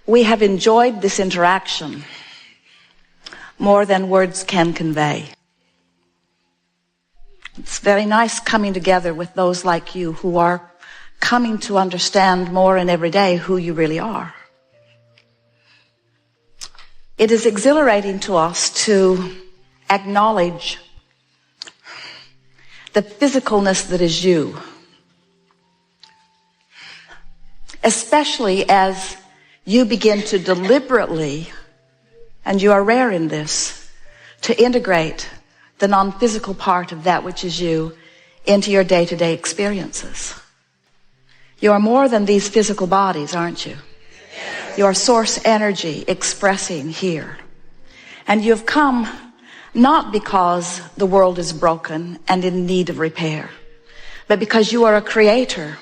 We have enjoyed this interaction more than words can convey. It's very nice coming together with those like you who are coming to understand more and every day who you really are. It is exhilarating to us to acknowledge the physicalness that is you, especially as you begin to deliberately, and you are rare in this, to integrate the non-physical part of that which is you into your day-to-day experiences. You are more than these physical bodies, aren't you? You are source energy expressing here. And you've come not because the world is broken and in need of repair, but because you are a creator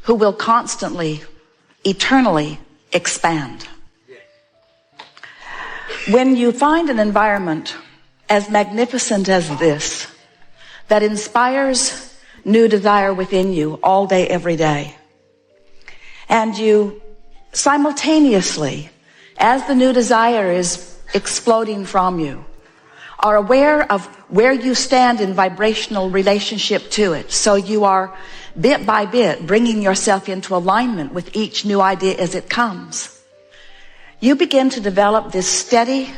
who will constantly, eternally expand. When you find an environment as magnificent as this, that inspires new desire within you all day, every day, and you simultaneously, as the new desire is exploding from you, are aware of where you stand in vibrational relationship to it. So you are bit by bit bringing yourself into alignment with each new idea as it comes. You begin to develop this steady,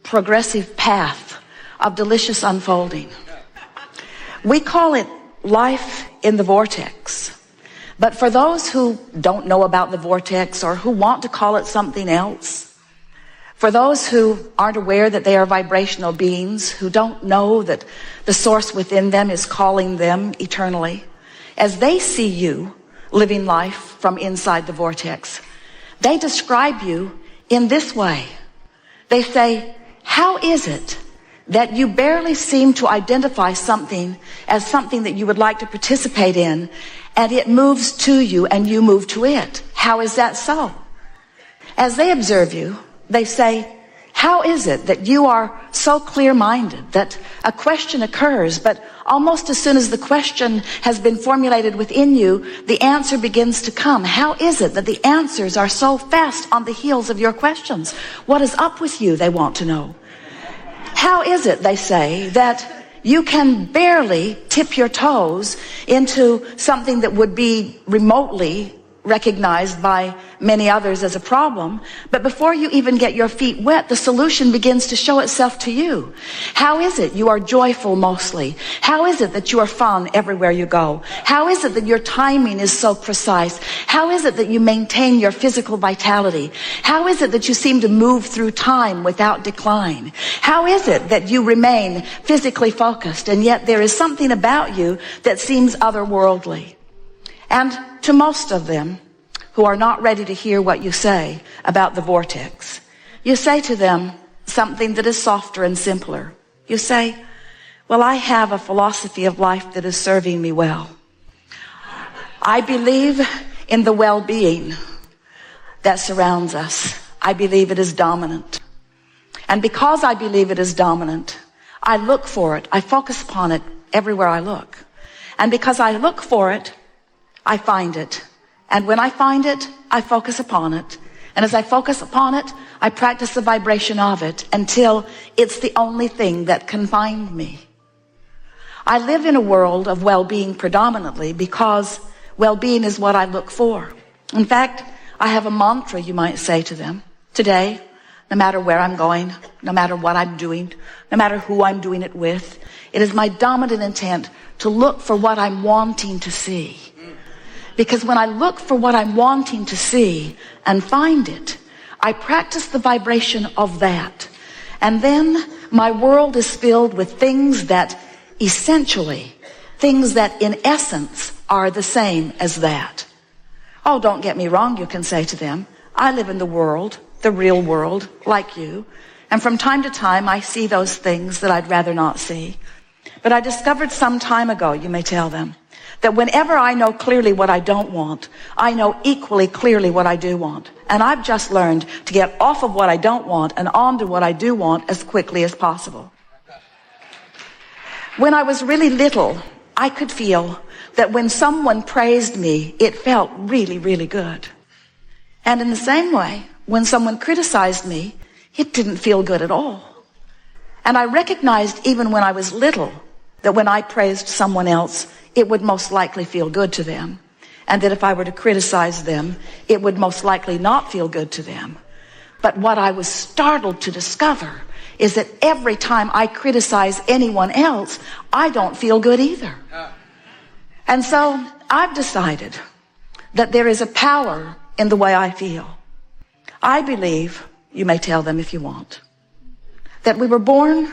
progressive path of delicious unfolding. We call it life in the vortex. But for those who don't know about the vortex or who want to call it something else, for those who aren't aware that they are vibrational beings, who don't know that the source within them is calling them eternally, as they see you living life from inside the vortex, they describe you in this way. They say, how is it that you barely seem to identify something as something that you would like to participate in, and it moves to you and you move to it? How is that so? As they observe you, they say, how is it that you are so clear-minded that a question occurs, but almost as soon as the question has been formulated within you, the answer begins to come? How is it that the answers are so fast on the heels of your questions? What is up with you, they want to know. How is it, they say, that you can barely tip your toes into something that would be remotely recognized by many others as a problem, but before you even get your feet wet, the solution begins to show itself to you? How is it you are joyful mostly? How is it that you are fun everywhere you go? How is it that your timing is so precise? How is it that you maintain your physical vitality? How is it that you seem to move through time without decline? How is it that you remain physically focused, and yet there is something about you that seems otherworldly? And to most of them who are not ready to hear what you say about the vortex, you say to them something that is softer and simpler. You say, well, I have a philosophy of life that is serving me well. I believe in the well-being that surrounds us. I believe it is dominant. And because I believe it is dominant, I look for it. I focus upon it everywhere I look. And because I look for it, I find it. And when I find it, I focus upon it. And as I focus upon it, I practice the vibration of it until it's the only thing that can find me. I live in a world of well-being predominantly because well-being is what I look for. In fact, I have a mantra, you might say to them. Today, no matter where I'm going, no matter what I'm doing, no matter who I'm doing it with, it is my dominant intent to look for what I'm wanting to see. Because when I look for what I'm wanting to see and find it, I practice the vibration of that. And then my world is filled with things that essentially, things that in essence are the same as that. Oh, don't get me wrong, you can say to them. I live in the world, the real world, like you. And from time to time, I see those things that I'd rather not see. But I discovered some time ago, you may tell them, that whenever I know clearly what I don't want, I know equally clearly what I do want. And I've just learned to get off of what I don't want and on to what I do want as quickly as possible. When I was really little, I could feel that when someone praised me, it felt really, really good. And in the same way, when someone criticized me, it didn't feel good at all. And I recognized even when I was little that when I praised someone else, it would most likely feel good to them. And that if I were to criticize them, it would most likely not feel good to them. But what I was startled to discover is that every time I criticize anyone else, I don't feel good either. And so I've decided that there is a power in the way I feel. I believe, you may tell them if you want, that we were born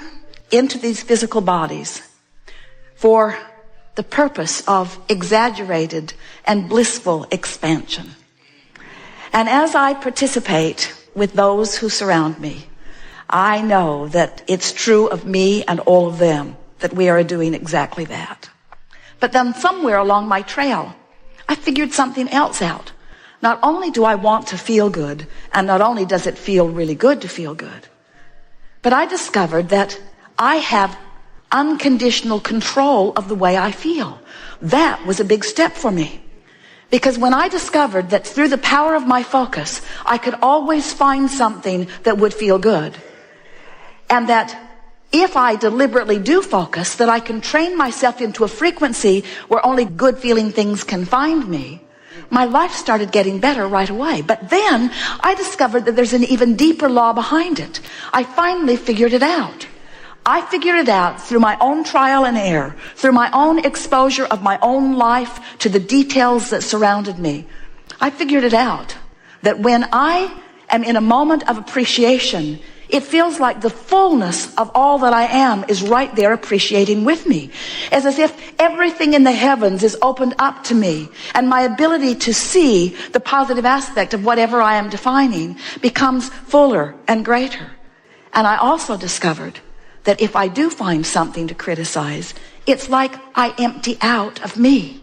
into these physical bodies for the purpose of exaggerated and blissful expansion. And as I participate with those who surround me, I know that it's true of me and all of them that we are doing exactly that. But then somewhere along my trail, I figured something else out. Not only do I want to feel good, and not only does it feel really good to feel good, but I discovered that I have unconditional control of the way I feel. That was a big step for me. Because when I discovered that through the power of my focus, I could always find something that would feel good. And that if I deliberately do focus, that I can train myself into a frequency where only good feeling things can find me. My life started getting better right away. But then I discovered that there's an even deeper law behind it. I finally figured it out. I figured it out through my own trial and error, through my own exposure of my own life to the details that surrounded me. I figured it out that when I am in a moment of appreciation, it feels like the fullness of all that I am is right there appreciating with me. It's as if everything in the heavens is opened up to me, and my ability to see the positive aspect of whatever I am defining becomes fuller and greater. And I also discovered that if I do find something to criticize, it's like I empty out of me.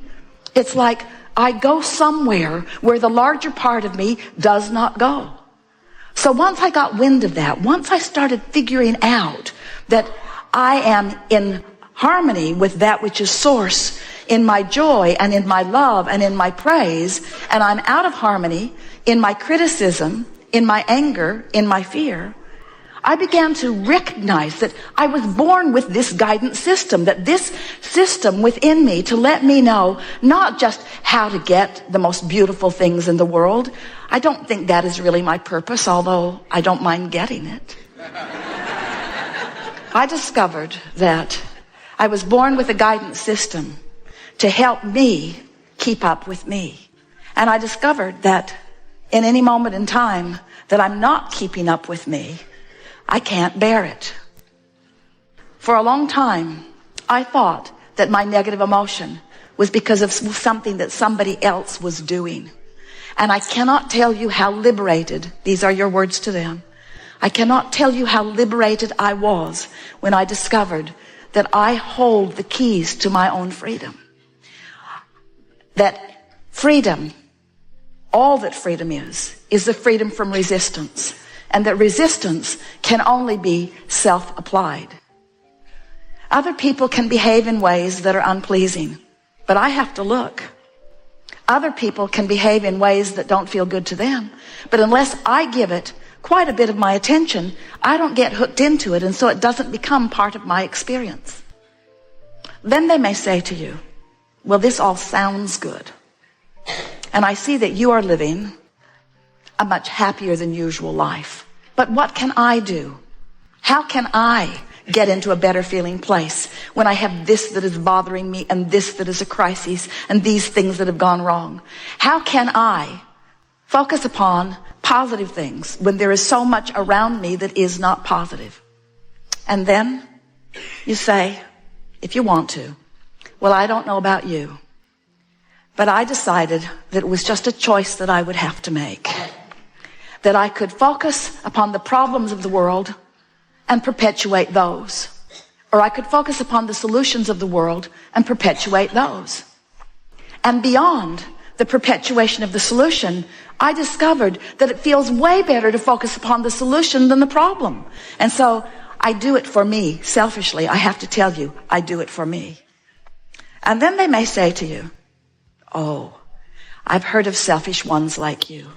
It's like I go somewhere where the larger part of me does not go. So once I got wind of that, once I started figuring out that I am in harmony with that which is source, in my joy and in my love and in my praise, and I'm out of harmony in my criticism, in my anger, in my fear, I began to recognize that I was born with this guidance system, that this system within me to let me know not just how to get the most beautiful things in the world. I don't think that is really my purpose, although I don't mind getting it. I discovered that I was born with a guidance system to help me keep up with me. And I discovered that in any moment in time that I'm not keeping up with me, I can't bear it. For a long time, I thought that my negative emotion was because of something that somebody else was doing. And I cannot tell you how liberated, these are your words to them, I cannot tell you how liberated I was when I discovered that I hold the keys to my own freedom. That freedom, all that freedom is the freedom from resistance. And that resistance can only be self-applied. Other people can behave in ways that are unpleasing, but I have to look. Other people can behave in ways that don't feel good to them, but unless I give it quite a bit of my attention, I don't get hooked into it, and so it doesn't become part of my experience. Then they may say to you, well, this all sounds good, and I see that you are living a much happier than usual life. But what can I do? How can I get into a better feeling place when I have this that is bothering me and this that is a crisis and these things that have gone wrong? How can I focus upon positive things when there is so much around me that is not positive? And then you say, if you want to, well, I don't know about you, but I decided that it was just a choice that I would have to make. That I could focus upon the problems of the world and perpetuate those. Or I could focus upon the solutions of the world and perpetuate those. And beyond the perpetuation of the solution, I discovered that it feels way better to focus upon the solution than the problem. And so I do it for me, selfishly. I have to tell you, I do it for me. And then they may say to you, oh, I've heard of selfish ones like you.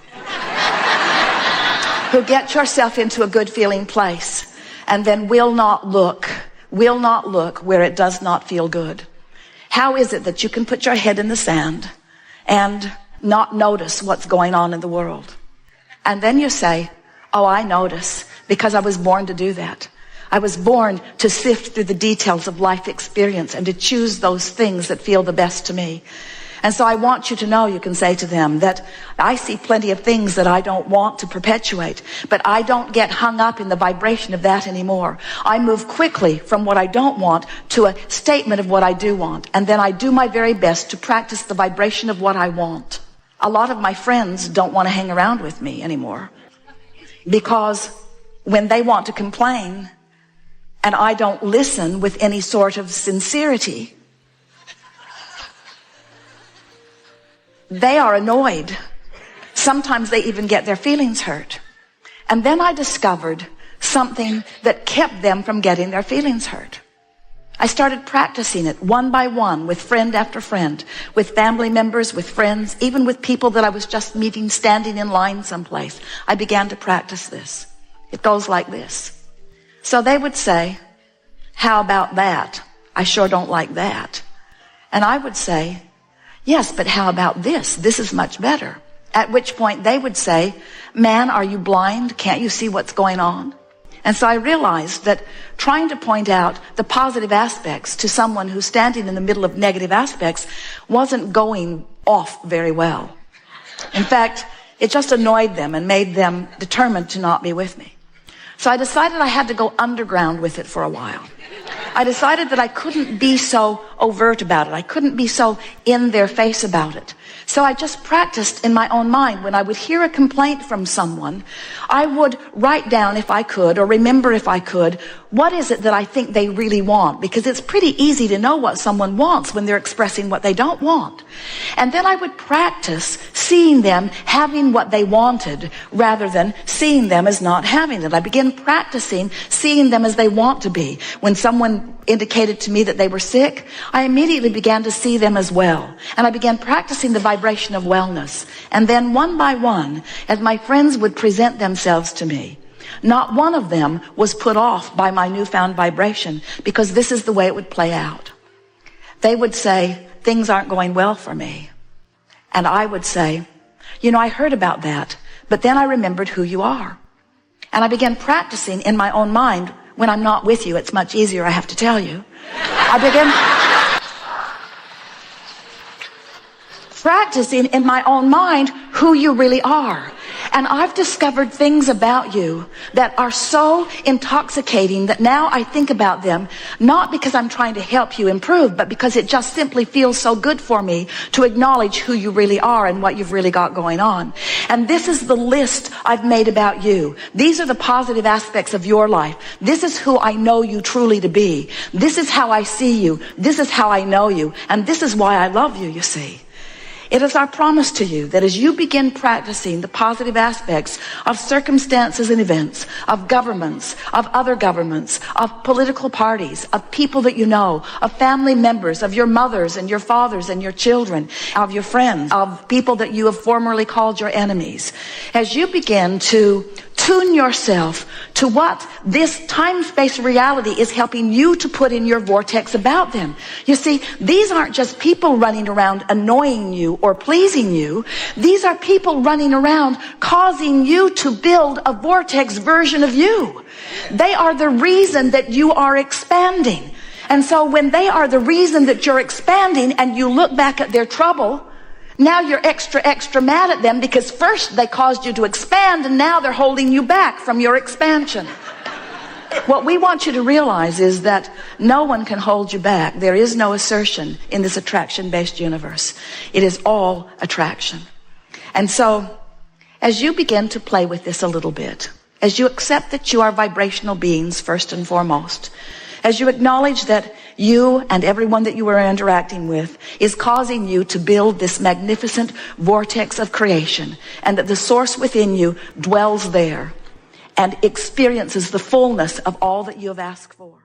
who get yourself into a good feeling place and then will not look where it does not feel good. How is it that you can put your head in the sand and not notice what's going on in the world? And then you say, oh, I notice, because I was born to do that. I was born to sift through the details of life experience and to choose those things that feel the best to me. And so I want you to know, you can say to them, that I see plenty of things that I don't want to perpetuate, but I don't get hung up in the vibration of that anymore. I move quickly from what I don't want to a statement of what I do want. And then I do my very best to practice the vibration of what I want. A lot of my friends don't want to hang around with me anymore, because when they want to complain and I don't listen with any sort of sincerity, they are annoyed. Sometimes they even get their feelings hurt. And then I discovered something that kept them from getting their feelings hurt. I started practicing it one by one with friend after friend, with family members, with friends, even with people that I was just meeting standing in line someplace. I began to practice this. It goes like this. So they would say, how about that? I sure don't like that. And I would say, yes, but how about this? This is much better. At which point they would say, man, are you blind? Can't you see what's going on? And so I realized that trying to point out the positive aspects to someone who's standing in the middle of negative aspects wasn't going off very well. In fact, it just annoyed them and made them determined to not be with me. So I decided I had to go underground with it for a while. I decided that I couldn't be so overt about it. I couldn't be so in their face about it. So I just practiced in my own mind. When I would hear a complaint from someone, I would write down, if I could, or remember if I could, what is it that I think they really want? Because it's pretty easy to know what someone wants when they're expressing what they don't want. And then I would practice seeing them having what they wanted rather than seeing them as not having it. I began practicing seeing them as they want to be. When someone indicated to me that they were sick, I immediately began to see them as well. And I began practicing the vibration of wellness. And then one by one, as my friends would present themselves to me, not one of them was put off by my newfound vibration, because this is the way it would play out. They would say, things aren't going well for me. And I would say, you know, I heard about that, but then I remembered who you are. And I began practicing in my own mind. When I'm not with you, it's much easier, I have to tell you. I began practicing in my own mind who you really are. And I've discovered things about you that are so intoxicating that now I think about them, not because I'm trying to help you improve, but because it just simply feels so good for me to acknowledge who you really are and what you've really got going on. And this is the list I've made about you. These are the positive aspects of your life. This is who I know you truly to be. This is how I see you. This is how I know you. And this is why I love you, you see. It is our promise to you that as you begin practicing the positive aspects of circumstances and events, of governments, of other governments, of political parties, of people that you know, of family members, of your mothers and your fathers and your children, of your friends, of people that you have formerly called your enemies, as you begin to tune yourself to what this time-space reality is helping you to put in your vortex about them. You see, these aren't just people running around annoying you or pleasing you. These are people running around causing you to build a vortex version of you. They are the reason that you are expanding. And so when they are the reason that you're expanding and you look back at their trouble, now you're extra mad at them because first they caused you to expand and now they're holding you back from your expansion. What we want you to realize is that no one can hold you back. There is no assertion in this attraction-based universe. It is all attraction. And so as you begin to play with this a little bit, as you accept that you are vibrational beings first and foremost, as you acknowledge that you and everyone that you are interacting with is causing you to build this magnificent vortex of creation, and that the source within you dwells there and experiences the fullness of all that you have asked for.